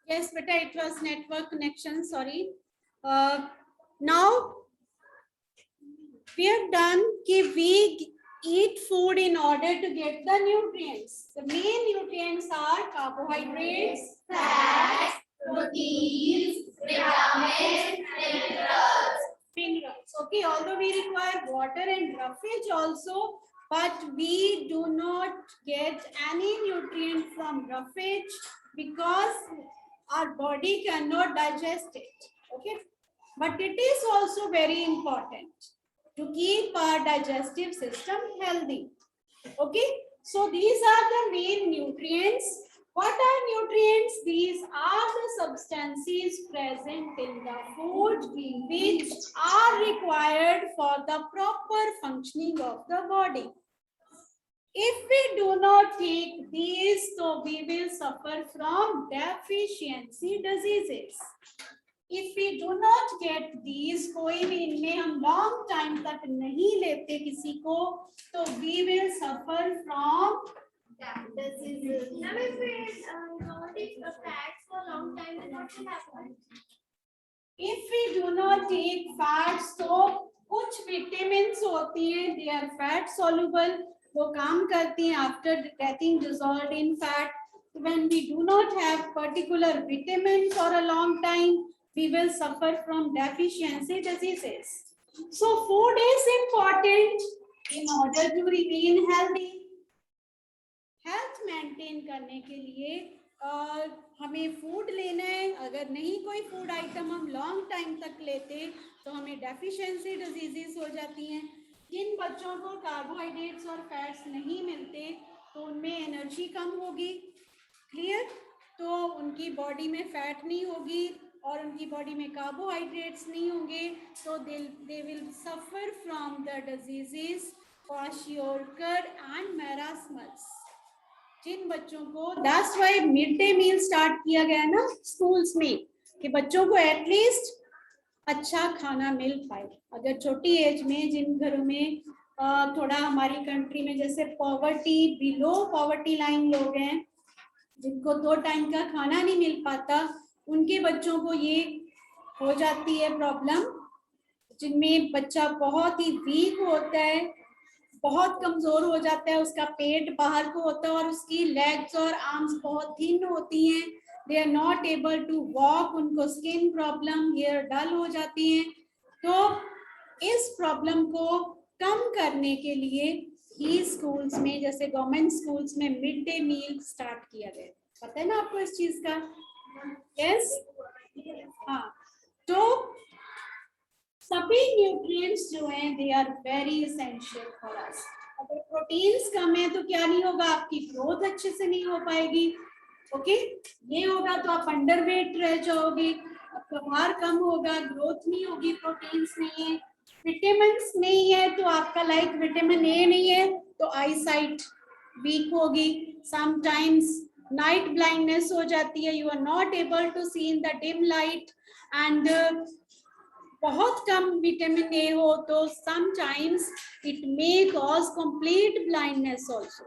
Yes, beta, it was network connection. Sorry. Now we have done कि we eat food in order to get the nutrients. The main nutrients are carbohydrates, fats, proteins, vitamins, minerals. Okay, although we require water and roughage also, but we do not get any nutrient from roughage because our body cannot digest it. Okay, but it is also very important to keep our digestive system healthy. Okay, so these are the main nutrients. What are nutrients? These are the substances present in the food which are required for the proper functioning of the body. If we do not take these, so we will suffer from deficiency diseases. If we do not get these, कोई भी इनमें हम long time तक नहीं लेते किसी को, तो we will suffer from diseases. Now, if we don't eat fats for a long time, then what will happen? If we do not take fats, तो कुछ vitamins होती हैं, they are fat soluble, वो काम करती हैं after getting dissolved in fat. When we do not have particular vitamins for a long time, we will suffer from deficiency diseases. So food is important in order to remain healthy. Health maintain करने के लिए हमें food लेना है. अगर नहीं कोई food item हम लॉन्ग टाइम तक लेते तो हमें डेफिशिएंसी डिजीजेस हो जाती हैं. जिन बच्चों को कार्बोहाइड्रेट्स और फैट्स नहीं मिलते तो उनमें एनर्जी कम होगी. क्लियर? तो उनकी बॉडी में फैट नहीं होगी और उनकी बॉडी में कार्बोहाइड्रेट्स नहीं होंगे, तो they will suffer from the diseases kwashiorkor and marasmus. जिन बच्चों को that's why mid day meal start किया गया ना स्कूल्स में कि बच्चों को एटलीस्ट अच्छा खाना मिल पाए. अगर छोटी एज में जिन घरों में थोड़ा हमारी कंट्री में जैसे पॉवर्टी बिलो पॉवर्टी लाइन लोग हैं जिनको 2 टाइम का खाना नहीं मिल पाता, उनके बच्चों को ये हो जाती है प्रॉब्लम, जिनमें बच्चा बहुत ही वीक होता है, बहुत कमजोर हो जाता है, उसका पेट बाहर को होता है और उसकी लेग्स और आर्म्स बहुत थिन होती हैं. They are not able to walk, उनको स्किन प्रॉब्लम, हेयर डल हो जाती हैं. तो इस प्रॉब्लम को कम करने के लिए ही स्कूल्स में जैसे गवर्नमेंट स्कूल्स में मिड डे मील स्टार्ट किया गया. पता है ना आपको इस चीज का? यस. हाँ, तो सभी न्यूट्रिएंट्स जो हैं they are very essential for us. अगर प्रोटीन्स कम है तो क्या नहीं होगा, आपकी ग्रोथ अच्छे से नहीं हो पाएगी. ओके, ये होगा तो आप अंडरवेट रह जाओगे, आपका भार कम होगा, ग्रोथ नहीं होगी, प्रोटीन्स नहीं है, विटामिन्स नहीं है तो आपका लाइक विटामिन ए नहीं है तो आई साइट वीक होगी, समटाइम्स नाइट ब्लाइंडनेस हो जाती है, you are not able to see in the dim light. And बहुत कम विटामिन ए हो तो sometimes it may cause complete blindness also.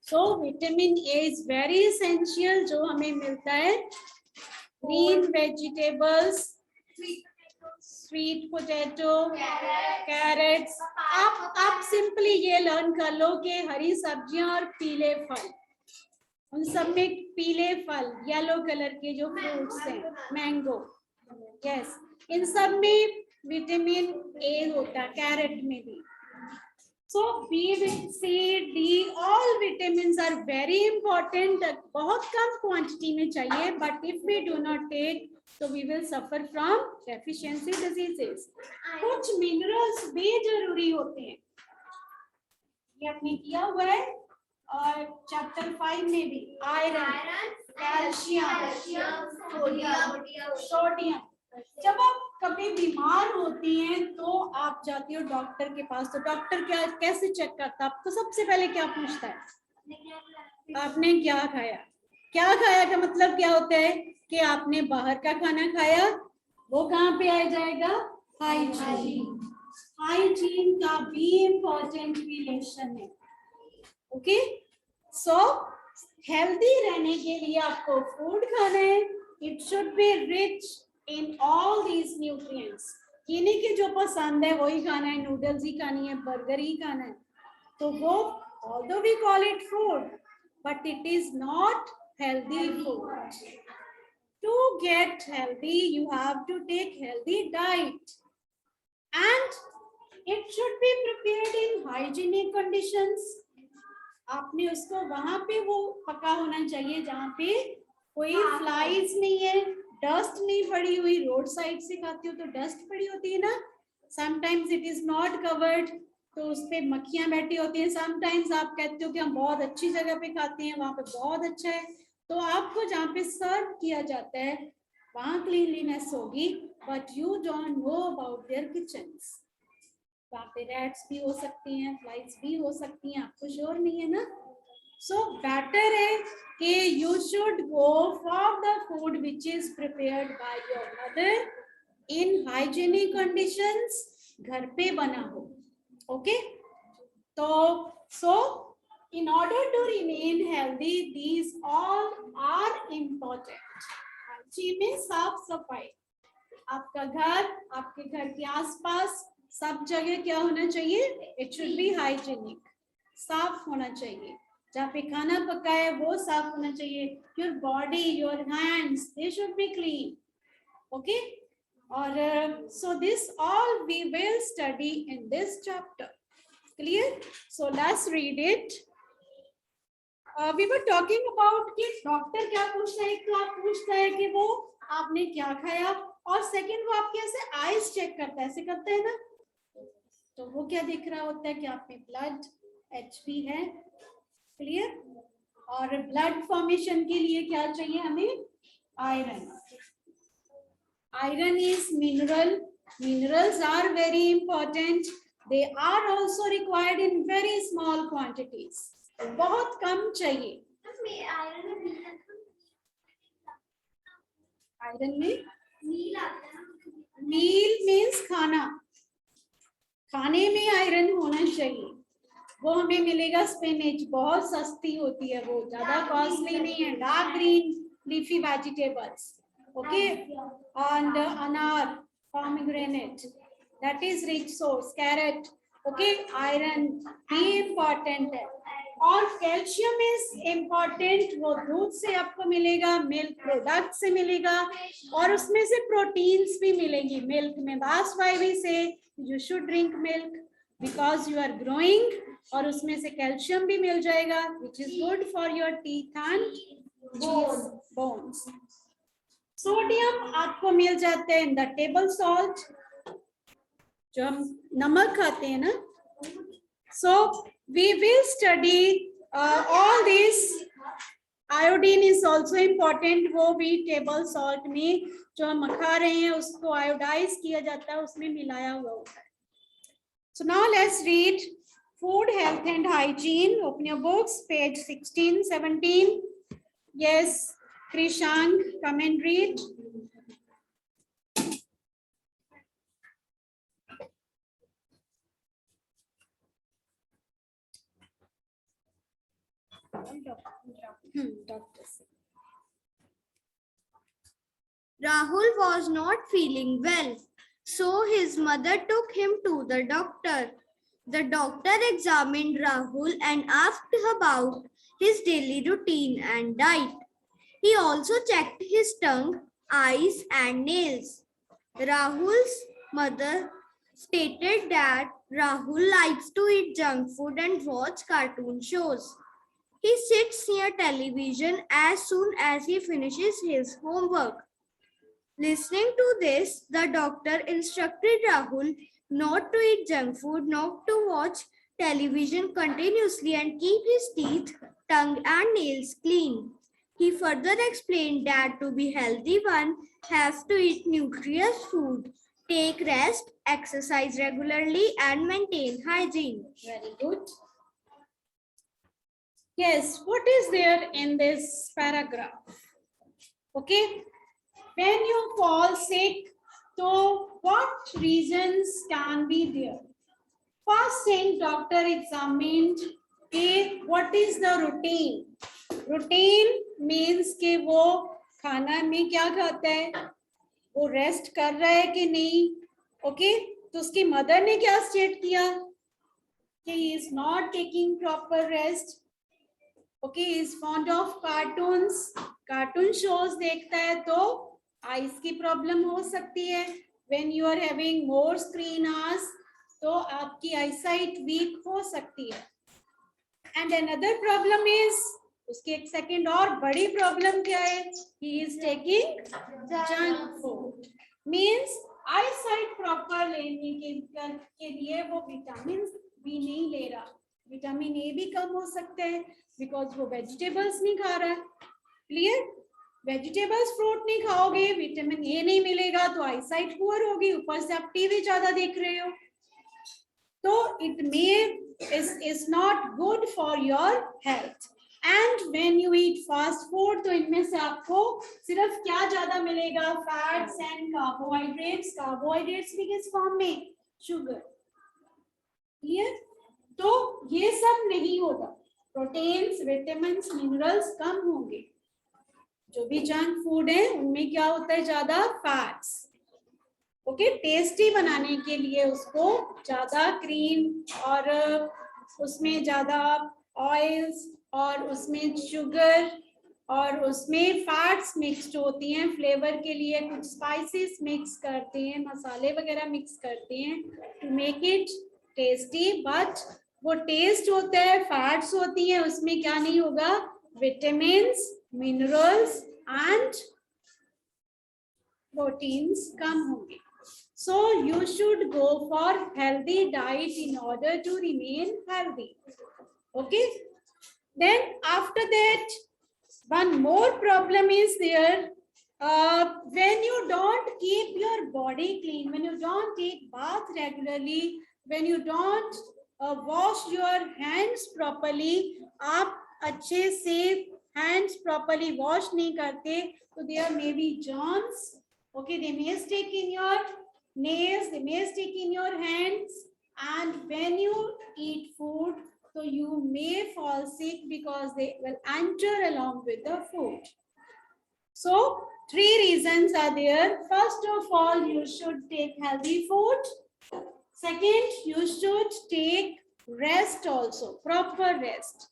So vitamin A is very essential, जो हमें मिलता है green vegetables, sweet potato, carrots. आप simply ये लर्न कर लो कि हरी सब्जियां और पीले फल, उन सब में पीले फल येलो कलर के जो फ्रूट्स हैं, मैंगो, यस, इन सब में विटामिन ए होता है, कैरेट में भी. So B, C, D, all vitamins are very important. बहुत कम क्वांटिटी में चाहिए, but if we do not take तो we will suffer from deficiency diseases. कुछ मिनरल्स भी जरूरी होते हैं, ये आपने किया हुआ है और चैप्टर 5 में भी. Iron, calcium, sodium. जब आप कभी बीमार होती हैं तो आप जाती हो डॉक्टर के पास, तो डॉक्टर क्या कैसे चेक करता है आपको? सबसे पहले क्या पूछता है? आपने क्या खाया. क्या खाया का मतलब क्या होता है कि आपने बाहर का खाना खाया, वो कहाँ पे आ जाएगा? हाइजीन. हाइजीन का भी इम्पोर्टेंट रिलेशन है. ओके, सो हेल्दी रहने के लिए आपको फूड खाना है, it should be rich in all these nutrients. ये नहीं कि जो पसंद है वही खाना है, नूडल्स ही खानी है, बर्गर ही खाना है, तो वो although we call it food, but it is not healthy food. To get healthy, you have to take healthy diet, and it should be prepared in hygienic conditions. आपने उसको वहां पे वो पका होना चाहिए जहाँ पे कोई फ्लाइज नहीं है, डस्ट नहीं पड़ी हुई. रोड साइड से खाते हो तो डस्ट पड़ी होती है ना, sometimes it is not covered, तो उस पे मक्खियां बैठी होती हैं. समटाइम्स आप कहते हो कि हम बहुत अच्छी जगह पे खाते हैं, वहां पे बहुत अच्छा है, तो आपको जहाँ पे सर्व किया जाता है वहां क्लीनलीनेस होगी, but you don't know about their kitchens. वहाँ पे रैट्स भी हो सकती हैं, फ्लाइज भी हो सकती हैं, आपको श्योर नहीं है ना. सो बेटर है कि you should go for the food which is prepared by your mother in hygienic conditions, घर पे बना हो. ओके, तो सो in order to remain healthy, these all are important. hygiene में साफ सफाई, आपका घर, आपके घर के आसपास सब जगह क्या होना चाहिए, इट शुड बी हाइजीनिक, साफ होना चाहिए. जहाँ पे खाना पका है वो साफ होना चाहिए. Your body, your hands, they should be clean. Okay, और so this all we will study in this chapter. Clear? So let's read it. We were talking about कि डॉक्टर क्या पूछता है. एक तो आप पूछता है कि वो आपने क्या खाया, और सेकंड वो आपके ऐसे आईज चेक करता है, ऐसे करता है ना, तो वो क्या देख रहा होता है कि आप में ब्लड एचबी है. क्लियर? और ब्लड फॉर्मेशन के लिए क्या चाहिए हमें, iron. Iron is mineral. Minerals are very important. They are also required in very small quantities. बहुत कम चाहिए. आयरन में मील मीन्स खाना, खाने में आयरन होना चाहिए. वो हमें मिलेगा स्पिनच, बहुत सस्ती होती है, वो ज्यादा कॉस्टली नहीं है. Dark green leafy vegetables. Okay, and अनार, pomegranate, that is rich source. Carrot. Okay, iron भी इम्पोर्टेंट है. और कैल्शियम इज इम्पोर्टेंट. वो दूध से आपको मिलेगा, मिल्क प्रोडक्ट से मिलेगा, और उसमें से प्रोटीन्स भी मिलेंगी. मिल्क में that's why we say you should drink milk because you are growing, और उसमें से कैल्शियम भी मिल जाएगा which is good for your teeth and bones. Sodium आपको मिल जाते हैं इन द टेबल सॉल्ट, जो हम नमक खाते हैं ना. So we will study all this. Iodine is also important. वो भी टेबल सॉल्ट में जो हम खा रहे हैं उसको आयोडाइज किया जाता है, उसमें मिलाया हुआ होता है. So now let's read food, health and hygiene. Open your books, page 16, 17. Yes, Krishang, come and read. Rahul was not feeling well, so his mother took him to the doctor. The doctor examined Rahul and asked about his daily routine and diet. He also checked his tongue, eyes, and nails. Rahul's mother stated that Rahul likes to eat junk food and watch cartoon shows. He sits near television as soon as he finishes his homework. Listening to this, the doctor instructed Rahul not to eat junk food, not to watch television continuously, and keep his teeth, tongue, and nails clean. He further explained that to be healthy, one has to eat nutritious food, take rest, exercise regularly, and maintain hygiene. Very good. Yes, what is there in this paragraph? Okay, when you fall sick, so what reasons can be there? First thing, doctor examined कि what is the routine. Routine means कि वो खाना में क्या खाता है, वो rest कर रहा है कि नहीं. ओके, तो उसकी मदर ने क्या स्टेट किया कि he is not taking proper rest. Okay, he is fond of cartoons, cartoon shows देखता है तो आईज की प्रॉब्लम हो सकती है. when you are having more screen hours तो आपकी आईसाइट वीक हो सकती है. एंड अनदर प्रॉब्लम इज, उसकी एक सेकंड और बड़ी प्रॉब्लम क्या है, he is taking junk food. Means eyesight proper लेने के लिए वो विटामिन बी नहीं ले रहा. विटामिन ए भी कम हो सकता है बिकॉज वो वेजिटेबल्स नहीं खा रहा है. क्लियर? वेजिटेबल्स फ्रूट नहीं खाओगे, विटामिन ए नहीं मिलेगा तो आईसाइट पुअर होगी, ऊपर से आप टीवी ज्यादा देख रहे हो तो it may is not good for your health. And when you eat fast food तो इनमें से आपको सिर्फ क्या ज्यादा मिलेगा, फैट्स एंड कार्बोहाइड्रेट्स. कार्बोहाइड्रेट्स भी किस फॉर्म में, शुगर. क्लियर? तो ये सब नहीं होगा, प्रोटीन्स, विटामिन्स, मिनरल्स कम होंगे. जो भी जंक फूड है उनमें क्या होता है, ज्यादा फैट्स. ओके, टेस्टी बनाने के लिए उसको ज्यादा क्रीम और उसमें ज्यादा ऑयल्स और उसमें शुगर और उसमें फैट्स मिक्स्ड होती हैं. फ्लेवर के लिए कुछ स्पाइसेस मिक्स करते हैं, मसाले वगैरह मिक्स करते हैं to make it tasty. But वो टेस्ट होता है, फैट्स होती हैं, उसमें क्या नहीं होगा, विटामिन्स, मिनरल्स एंड प्रोटीन्स कम होंगे. So you should go for healthy diet in order to remain healthy. Okay. Then after that, one more problem is there. When you don't keep your body clean, when you don't take bath regularly, when you don't wash your hands properly, आप अच्छे से hands properly wash नहीं करते, तो there may be germs. Okay, they may stick in your nails, they may stick in your hands, and when you eat food so you may fall sick because they will enter along with the food. So 3 reasons are there. First of all, you should take healthy food. Second, you should take rest also, proper rest.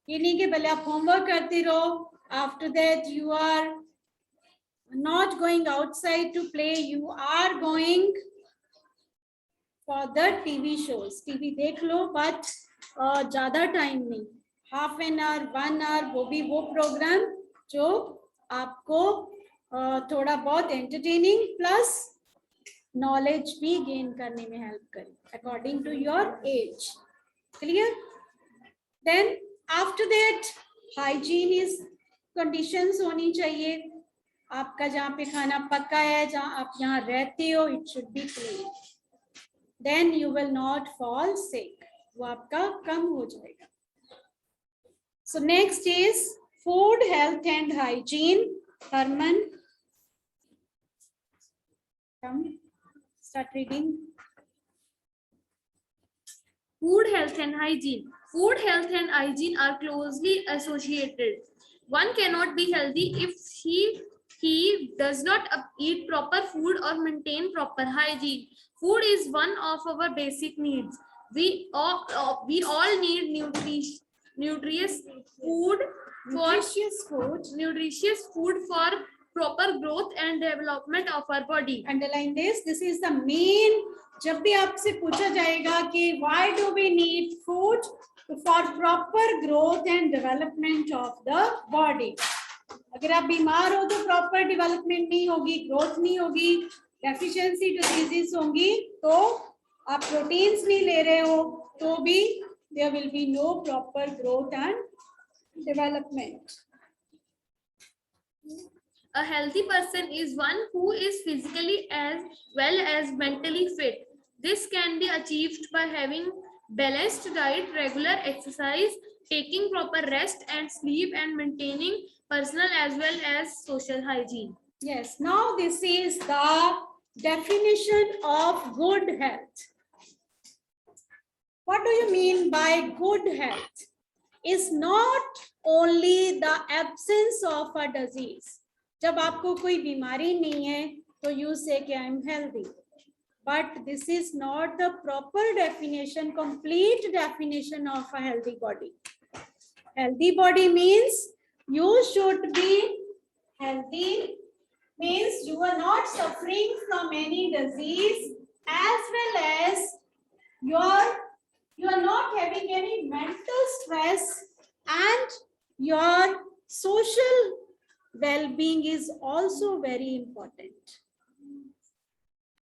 ये नहीं कि पहले आप homework करते रहो, after that you are not going outside to play, you are going for the TV shows. TV देख लो, but ज़्यादा time नहीं, half an hour, 1 hour, वो भी वो प्रोग्राम जो आपको थोड़ा बहुत entertaining plus knowledge भी gain करने में help करे according to your age. Clear? Then after that, hygiene is conditions होनी चाहिए. आपका जहाँ पे खाना पका है, जहाँ आप यहाँ रहते हो, it should be clean. Then you will not fall sick. वो आपका कम हो जाएगा. So next is food, health and hygiene. Herman, come, start reading. Food, health and hygiene. Food, health and hygiene are closely associated. One cannot be healthy if he does not eat proper food or maintain proper hygiene. Food is one of our basic needs. We all need nutritious food for proper growth and development of our body. Underline this. This is the main. जब भी आपसे पूछा जाएगा कि why do we need food for proper growth and development of the body. अगर आप बीमार हो तो प्रॉपर डेवलपमेंट नहीं होगी, ग्रोथ नहीं होगी, डेफिशिएंसी डिजीजेस होंगी, तो आप प्रोटीन्स नहीं ले रहे हो तो भी there will be no proper growth and development. A healthy person is one who is physically as well as mentally fit. This can be achieved by having balanced diet, regular exercise, taking proper rest and sleep, and maintaining personal as well as social hygiene. Yes, now this is the definition of good health. What do you mean by good health? Is not only the absence of a disease. जब आपको कोई बीमारी नहीं है तो you say कि I am healthy. But this is not the proper definition, complete definition of a healthy body. Healthy body means you should be healthy, means you are not suffering from any disease, as well as you are not having any mental stress, and your social well-being is also very important.